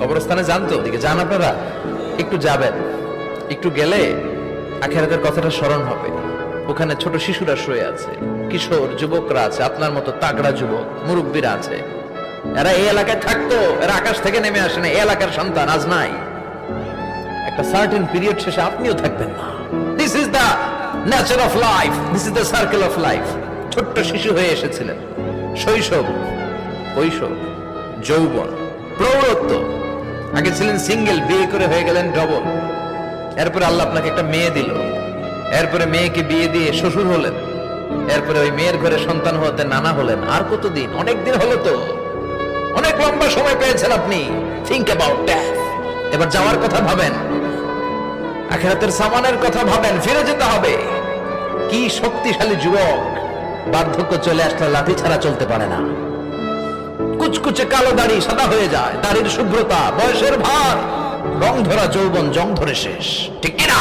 কবরস্থানে যান তো, ওদিকে যান আপনারা, একটু যাবেন, একটু গেলে আখিরাতের কথাটা স্মরণ হবে। ওখানে ছোট শিশুরা শুয়ে আছে, কিশোর যুবকরা আছে, আপনার মতো তাগড়া যুবক মুরব্বীরা আছে। এরা এই এলাকায় থাকতো, এরা আকাশ থেকে নেমে আসে না, এই এলাকার সন্তান আজ নাই। একটা সার্টেন পিরিয়ড শেষে আপনিও থাকবেন না। This is the nature of life, this is the circle of life. ছোট্ট শিশু হয়ে এসেছিলেন, শৈশব, কৈশোর, যৌবন, প্রৌঢ়ত্ব। আগে ছিলেন সিঙ্গেল, বিয়ে করে হয়ে গেলেন ডবল। এরপরে আল্লাহ আপনাকে একটা মেয়ে দিল, এরপরে মেয়েকে বিয়ে দিয়ে শ্বশুর হলেন, এরপরে ওই মেয়ের ঘরে সন্তান হতে নানা হলেন। আর কতদিন? অনেক দিন হলো তো, অনেক লম্বা সময় পেয়েছেন আপনি। Think about that. এবার যাওয়ার কথা ভাবেন, আখিরাতের সামানের কথা ভাবেন, ফিরে যেতে হবে। কি শক্তিশালী যুবক, বার্ধক্য চলে আসলে লাঠি ছাড়া চলতে পারে না। কুচকুচে কালো দাড়ি সাদা হয়ে যায়, দাড়ির শুভ্রতা, বয়সের ভার, রং ধরা যৌবন জং ধরে শেষ, ঠিক কিনা?